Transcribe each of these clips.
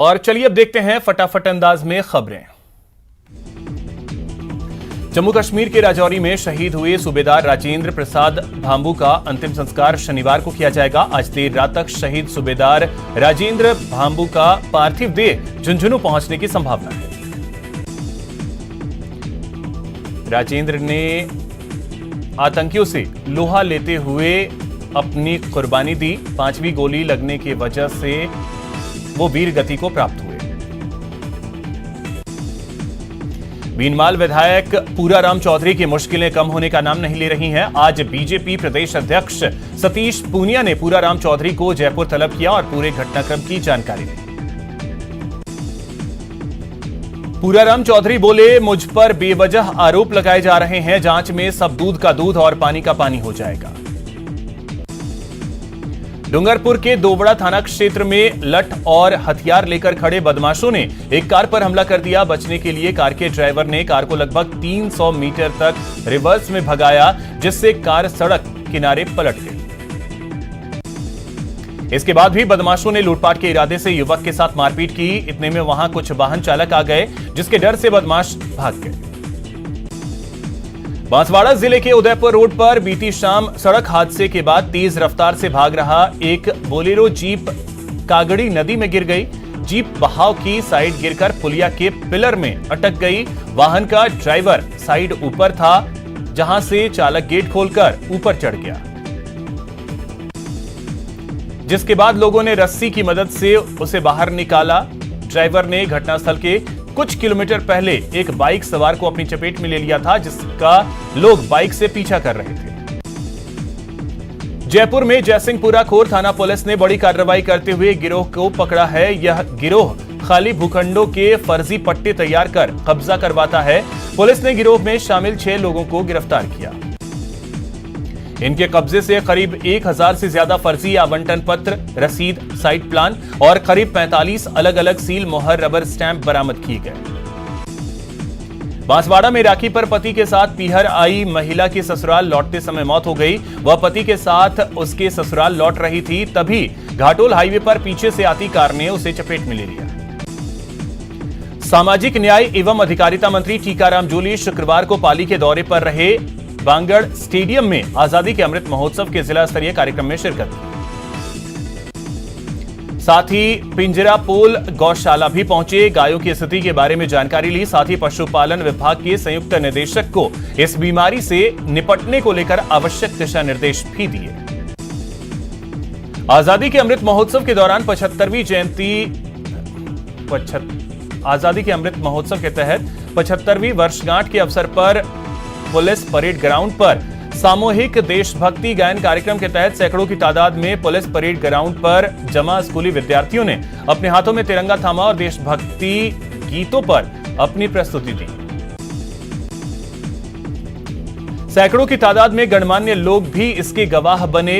और चलिए अब देखते हैं फटाफट अंदाज में खबरें। जम्मू कश्मीर के राजौरी में शहीद हुए सूबेदार राजेंद्र प्रसाद भांबू का अंतिम संस्कार शनिवार को किया जाएगा। आज देर रात तक शहीद सूबेदार राजेंद्र भांबू का पार्थिव देह झुंझुनू पहुंचने की संभावना है। राजेंद्र ने आतंकियों से लोहा लेते हुए अपनी कुर्बानी दी। 5वीं गोली लगने की वजह से वो वीर गति को प्राप्त हुए। बीनमाल विधायक पूराराम चौधरी की मुश्किलें कम होने का नाम नहीं ले रही हैं। आज बीजेपी प्रदेश अध्यक्ष सतीश पूनिया ने पूराराम चौधरी को जयपुर तलब किया और पूरे घटनाक्रम की जानकारी दी। पूराराम चौधरी बोले, मुझ पर बेवजह आरोप लगाए जा रहे हैं। जांच में सब दूध का दूध और पानी का पानी हो जाएगा। डूंगरपुर के दोबड़ा थाना क्षेत्र में लठ और हथियार लेकर खड़े बदमाशों ने एक कार पर हमला कर दिया। बचने के लिए कार के ड्राइवर ने कार को लगभग 300 मीटर तक रिवर्स में भगाया, जिससे कार सड़क किनारे पलट गई। इसके बाद भी बदमाशों ने लूटपाट के इरादे से युवक के साथ मारपीट की। इतने में वहां कुछ वाहन चालक आ गए, जिसके डर से बदमाश भाग गए। बांसवाड़ा जिले के उदयपुर रोड पर बीती शाम सड़क हादसे के बाद तेज रफ्तार से भाग रहा एक बोलेरो जीप कागड़ी नदी में गिर गई। जीप बहाव की साइड गिरकर पुलिया के पिलर में अटक गई। वाहन का ड्राइवर साइड ऊपर था, जहां से चालक गेट खोलकर ऊपर चढ़ गया, जिसके बाद लोगों ने रस्सी की मदद से उसे बाहर निकाला। ड्राइवर ने घटनास्थल के कुछ किलोमीटर पहले एक बाइक सवार को अपनी चपेट में ले लिया था, जिसका लोग बाइक से पीछा कर रहे थे। जयपुर में जयसिंहपुरा खोर थाना पुलिस ने बड़ी कार्रवाई करते हुए गिरोह को पकड़ा है। यह गिरोह खाली भूखंडों के फर्जी पट्टे तैयार कर कब्जा करवाता है। पुलिस ने गिरोह में शामिल 6 लोगों को गिरफ्तार किया। इनके कब्जे से करीब 1000 से ज्यादा फर्जी आवंटन पत्र, रसीद, साइट प्लान और करीब 45 अलग अलग सील, मोहर, रबर स्टैंप बरामद किए गए। बांसवाड़ा में राखी पर पति के साथ पीहर आई महिला की ससुराल लौटते समय मौत हो गई। वह पति के साथ उसके ससुराल लौट रही थी, तभी घाटोल हाईवे पर पीछे से आती कार ने उसे चपेट में ले लिया। सामाजिक न्याय एवं अधिकारिता मंत्री टीकाराम जूली शुक्रवार को पाली के दौरे पर रहे। बांगड़ स्टेडियम में आजादी के अमृत महोत्सव के जिला स्तरीय कार्यक्रम में शिरकत की। साथ ही पिंजरा पोल गौशाला भी पहुंचे, गायों की स्थिति के बारे में जानकारी ली। साथ ही पशुपालन विभाग के संयुक्त निदेशक को इस बीमारी से निपटने को लेकर आवश्यक दिशा निर्देश भी दिए। आजादी के अमृत महोत्सव के दौरान 75वीं जयंती आजादी के अमृत महोत्सव के तहत 75वीं वर्षगांठ के अवसर पर पुलिस परेड ग्राउंड पर सामूहिक देशभक्ति गायन कार्यक्रम के तहत सैकड़ों की तादाद में पुलिस परेड ग्राउंड पर जमा स्कूली विद्यार्थियों ने अपने हाथों में तिरंगा थामा और देशभक्ति गीतों पर अपनी प्रस्तुति दी। सैकड़ों की तादाद में गणमान्य लोग भी इसके गवाह बने।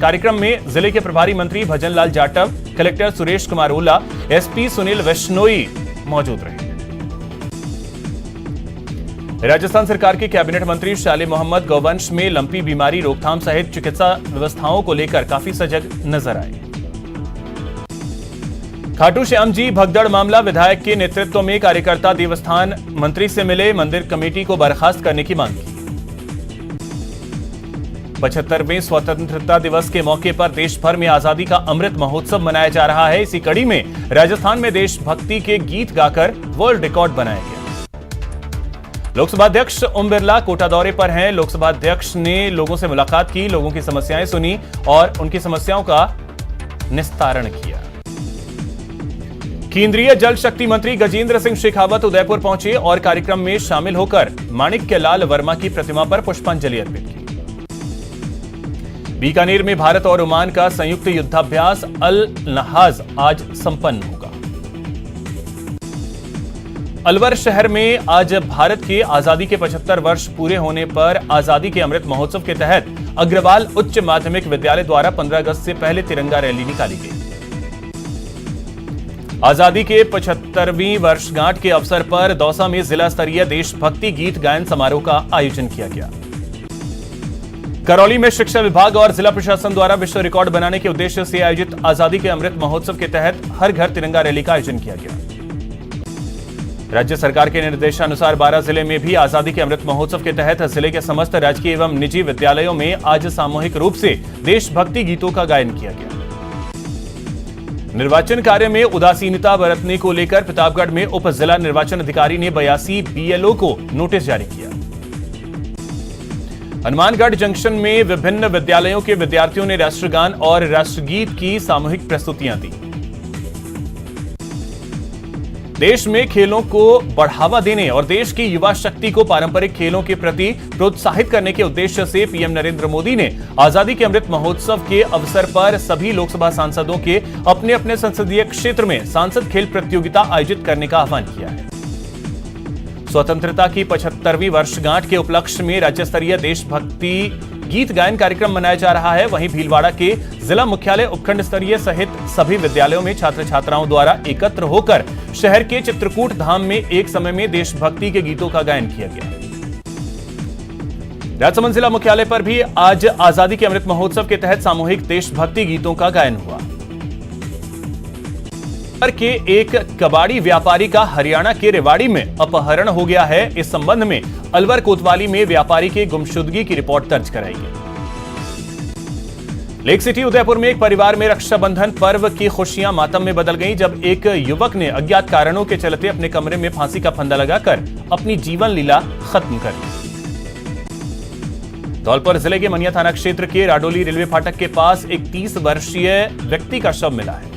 कार्यक्रम में जिले के प्रभारी मंत्री भजनलाल जाटव, कलेक्टर सुरेश कुमार ओला, एसपी सुनील वैश्नोई मौजूद रहे। राजस्थान सरकार के कैबिनेट मंत्री शाले मोहम्मद गौवंश में लंपी बीमारी रोकथाम सहित चिकित्सा व्यवस्थाओं को लेकर काफी सजग नजर आए। खाटू श्याम जी भगदड़ मामला, विधायक के नेतृत्व में कार्यकर्ता देवस्थान मंत्री से मिले, मंदिर कमेटी को बर्खास्त करने की मांग की। 75वें स्वतंत्रता दिवस के मौके पर देश भर में आजादी का अमृत महोत्सव मनाया जा रहा है। इसी कड़ी में राजस्थान में देशभक्ति के गीत गाकर वर्ल्ड रिकॉर्ड बनाया गया। लोकसभा अध्यक्ष ओम बिरला कोटा दौरे पर हैं। लोकसभा अध्यक्ष ने लोगों से मुलाकात की, लोगों की समस्याएं सुनी और उनकी समस्याओं का निस्तारण किया। केंद्रीय जल शक्ति मंत्री गजेंद्र सिंह शेखावत उदयपुर पहुंचे और कार्यक्रम में शामिल होकर माणिक्यलाल वर्मा की प्रतिमा पर पुष्पांजलि अर्पित की। बीकानेर में भारत और ओमान का संयुक्त युद्धाभ्यास अल नहाज आज संपन्न होगा। अलवर शहर में आज भारत के आजादी के 75 वर्ष पूरे होने पर आजादी के अमृत महोत्सव के तहत अग्रवाल उच्च माध्यमिक विद्यालय द्वारा 15 अगस्त से पहले तिरंगा रैली निकाली गई। आजादी के 75वीं वर्षगांठ के अवसर पर दौसा में जिला स्तरीय देशभक्ति गीत गायन समारोह का आयोजन किया गया। करौली में शिक्षा विभाग और जिला प्रशासन द्वारा विश्व रिकॉर्ड बनाने के उद्देश्य से आयोजित आजादी के अमृत महोत्सव के तहत हर घर तिरंगा रैली का आयोजन किया गया। राज्य सरकार के निर्देशानुसार 12 जिले में भी आजादी के अमृत महोत्सव के तहत जिले के समस्त राजकीय एवं निजी विद्यालयों में आज सामूहिक रूप से देशभक्ति गीतों का गायन किया गया। निर्वाचन कार्य में उदासीनता बरतने को लेकर प्रतापगढ़ में उप जिला निर्वाचन अधिकारी ने 82 बीएलओ को नोटिस जारी किया। हनुमानगढ़ जंक्शन में विभिन्न विद्यालयों के विद्यार्थियों ने राष्ट्रगान और राष्ट्रगीत की सामूहिक प्रस्तुतियां दी। देश में खेलों को बढ़ावा देने और देश की युवा शक्ति को पारंपरिक खेलों के प्रति प्रोत्साहित करने के उद्देश्य से पीएम नरेंद्र मोदी ने आजादी के अमृत महोत्सव के अवसर पर सभी लोकसभा सांसदों के अपने अपने संसदीय क्षेत्र में सांसद खेल प्रतियोगिता आयोजित करने का आह्वान किया है। स्वतंत्रता की 75वीं वर्षगांठ के उपलक्ष्य में राज्य स्तरीय देशभक्ति गीत गायन कार्यक्रम मनाया जा रहा है। वहीं भीलवाड़ा के जिला मुख्यालय उपखंड स्तरीय सहित सभी विद्यालयों में छात्र छात्राओं द्वारा एकत्र होकर शहर के चित्रकूट धाम में एक समय में देशभक्ति के गीतों का गायन किया गया। राजसमंद जिला मुख्यालय पर भी आज आजादी के अमृत महोत्सव के तहत सामूहिक देशभक्ति गीतों का गायन हुआ। के एक कबाड़ी व्यापारी का हरियाणा के रेवाड़ी में अपहरण हो गया है। इस संबंध में अलवर कोतवाली में व्यापारी के गुमशुदगी की रिपोर्ट दर्ज कराई गई। लेक सिटी उदयपुर में एक परिवार में रक्षाबंधन पर्व की खुशियां मातम में बदल गईं जब एक युवक ने अज्ञात कारणों के चलते अपने कमरे में फांसी का फंदा लगाकर अपनी जीवन लीला खत्म कर दी। धौलपुर जिले के मनिया थाना क्षेत्र के राडोली रेलवे फाटक के पास एक 30 वर्षीय व्यक्ति का शव मिला है।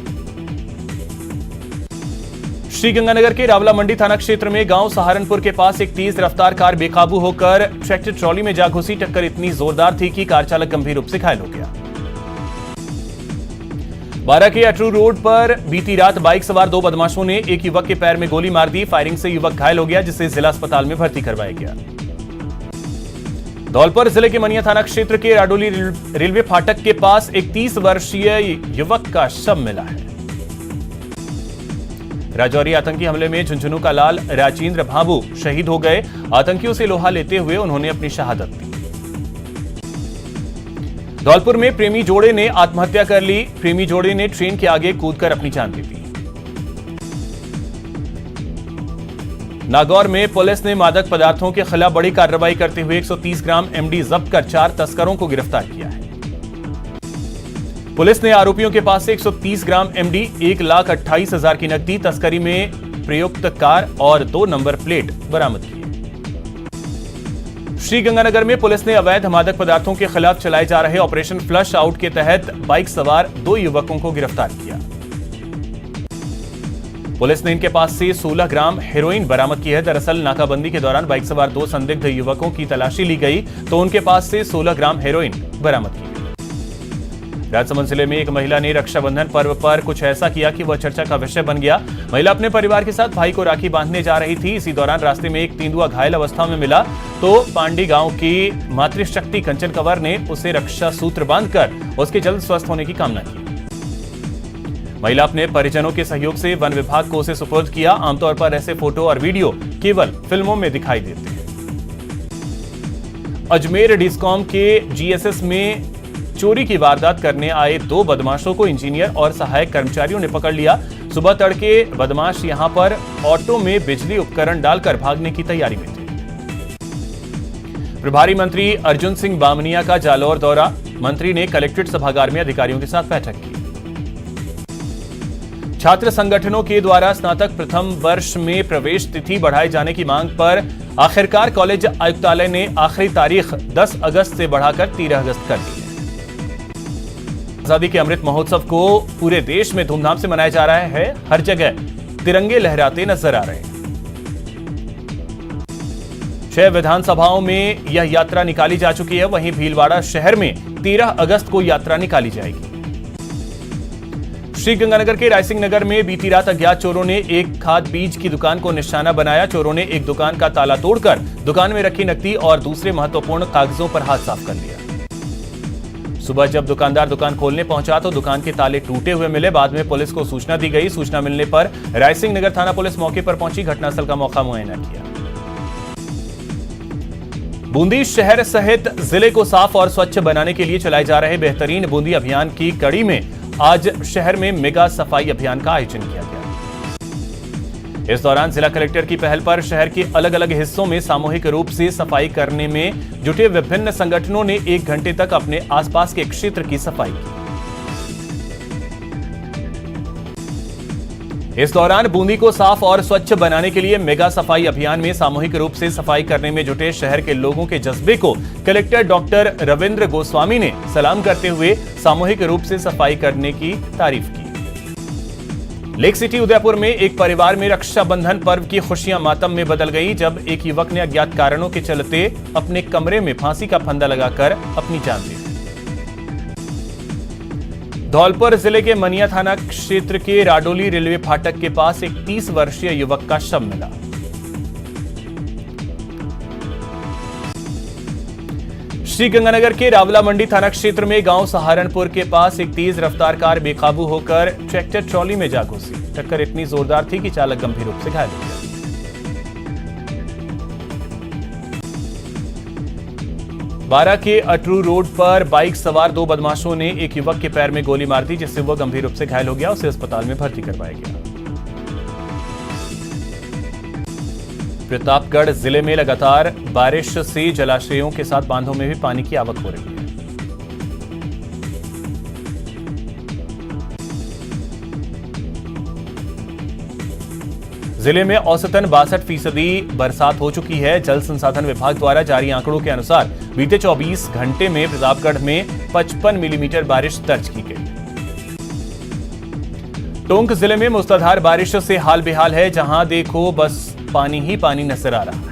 श्रीगंगानगर के रावला मंडी थाना क्षेत्र में गांव सहारनपुर के पास एक तेज रफ्तार कार बेकाबू होकर ट्रैक्टर ट्रॉली में जा घुसी। टक्कर इतनी जोरदार थी कि कार चालक गंभीर रूप से घायल हो गया। बारा के अटरू रोड पर बीती रात बाइक सवार 2 बदमाशों ने एक युवक के पैर में गोली मार दी। फायरिंग से युवक घायल हो गया, जिसे जिला अस्पताल में भर्ती करवाया गया। धौलपुर जिले के मनिया थाना क्षेत्र के राडोली रेलवे फाटक के पास एक 30 वर्षीय युवक का शव मिला है। राजौरी आतंकी हमले में झुंझुनू का लाल राजेंद्र भाबू शहीद हो गए। आतंकियों से लोहा लेते हुए उन्होंने अपनी शहादत दी। धौलपुर में प्रेमी जोड़े ने आत्महत्या कर ली। प्रेमी जोड़े ने ट्रेन के आगे कूदकर अपनी जान दे दी। नागौर में पुलिस ने मादक पदार्थों के खिलाफ बड़ी कार्रवाई करते हुए 130 ग्राम एमडी जब्त कर 4 तस्करों को गिरफ्तार किया है। पुलिस ने आरोपियों के पास से 130 ग्राम एमडी, 1,28,000 की नकदी, तस्करी में प्रयुक्त कार और 2 नंबर प्लेट बरामद की। श्रीगंगानगर में पुलिस ने अवैध मादक पदार्थों के खिलाफ चलाए जा रहे ऑपरेशन फ्लश आउट के तहत बाइक सवार 2 युवकों को गिरफ्तार किया। पुलिस ने इनके पास से 16 ग्राम हेरोइन बरामद की है। दरअसल नाकाबंदी के दौरान बाइक सवार 2 संदिग्ध युवकों की तलाशी ली गई तो उनके पास से 16 ग्राम हेरोइन बरामद की। राजसमंद जिले में एक महिला ने रक्षाबंधन पर्व पर कुछ ऐसा किया कि वह चर्चा का विषय बन गया। महिला अपने परिवार के साथ भाई को राखी बांधने जा रही थी। इसी दौरान रास्ते में एक तेंदुआ घायल अवस्था में मिला तो पांडी गांव की मातृशक्ति कंचन कंवर ने उसे रक्षा सूत्र बांधकर उसके जल्द स्वस्थ होने की कामना की। महिला अपने परिजनों के सहयोग से वन विभाग को उसे सुपुर्द किया। आमतौर पर ऐसे फोटो और वीडियो केवल फिल्मों में दिखाई देते हैं। अजमेर डिस्कॉम के जीएसएस में चोरी की वारदात करने आए 2 बदमाशों को इंजीनियर और सहायक कर्मचारियों ने पकड़ लिया। सुबह तड़के बदमाश यहां पर ऑटो में बिजली उपकरण डालकर भागने की तैयारी में थे। प्रभारी मंत्री अर्जुन सिंह बामनिया का जालौर दौरा। मंत्री ने कलेक्ट्रेट सभागार में अधिकारियों के साथ बैठक की। छात्र संगठनों के द्वारा स्नातक प्रथम वर्ष में प्रवेश तिथि बढ़ाए जाने की मांग पर आखिरकार कॉलेज आयुक्तालय ने आखिरी तारीख 10 अगस्त से बढ़ाकर 13 अगस्त कर दी है। आजादी के अमृत महोत्सव को पूरे देश में धूमधाम से मनाया जा रहा है। हर जगह तिरंगे लहराते नजर आ रहे हैं। 6 विधानसभाओं में यह यात्रा निकाली जा चुकी है। वहीं भीलवाड़ा शहर में 13 अगस्त को यात्रा निकाली जाएगी। श्रीगंगानगर के रायसिंह नगर में बीती रात अज्ञात चोरों ने एक खाद बीज की दुकान को निशाना बनाया। चोरों ने एक दुकान का ताला तोड़कर दुकान में रखी नकदी और दूसरे महत्वपूर्ण कागजों पर हाथ साफ कर लिया। सुबह जब दुकानदार दुकान खोलने पहुंचा तो दुकान के ताले टूटे हुए मिले। बाद में पुलिस को सूचना दी गई। सूचना मिलने पर रायसिंह नगर थाना पुलिस मौके पर पहुंची, घटनास्थल का मौका मुआयना किया। बूंदी शहर सहित जिले को साफ और स्वच्छ बनाने के लिए चलाए जा रहे बेहतरीन बूंदी अभियान की कड़ी में आज शहर में मेगा सफाई अभियान का आयोजन किया गया। इस दौरान जिला कलेक्टर की पहल पर शहर के अलग अलग हिस्सों में सामूहिक रूप से सफाई करने में जुटे विभिन्न संगठनों ने 1 घंटे तक अपने आसपास के क्षेत्र की सफाई की। इस दौरान बूंदी को साफ और स्वच्छ बनाने के लिए मेगा सफाई अभियान में सामूहिक रूप से सफाई करने में जुटे शहर के लोगों के जज्बे को कलेक्टर डॉक्टर रविंद्र गोस्वामी ने सलाम करते हुए सामूहिक रूप से सफाई करने की तारीफ की। लेक सिटी उदयपुर में एक परिवार में रक्षाबंधन पर्व की खुशियां मातम में बदल गई जब एक युवक ने अज्ञात कारणों के चलते अपने कमरे में फांसी का फंदा लगाकर अपनी जान दी। धौलपुर जिले के मनिया थाना क्षेत्र के राडोली रेलवे फाटक के पास एक 30 वर्षीय युवक का शव मिला। श्रीगंगानगर के रावला मंडी थाना क्षेत्र में गांव सहारनपुर के पास एक तेज रफ्तार कार बेकाबू होकर ट्रैक्टर ट्रॉली में जा घुसी। टक्कर इतनी जोरदार थी कि चालक गंभीर रूप से घायल हो गया। बारा के अटरू रोड पर बाइक सवार 2 बदमाशों ने एक युवक के पैर में गोली मार दी, जिससे वह गंभीर रूप से घायल हो गया। उसे अस्पताल में भर्ती करवाया गया। प्रतापगढ़ जिले में लगातार बारिश से जलाशयों के साथ बांधों में भी पानी की आवक हो रही है। जिले में औसतन 62% बरसात हो चुकी है। जल संसाधन विभाग द्वारा जारी आंकड़ों के अनुसार बीते 24 घंटे में प्रतापगढ़ में 55 मिलीमीटर बारिश दर्ज की गई। टोंक जिले में मूसलाधार बारिश से हाल बेहाल है, जहां देखो बस पानी ही पानी नजर आ रहा है।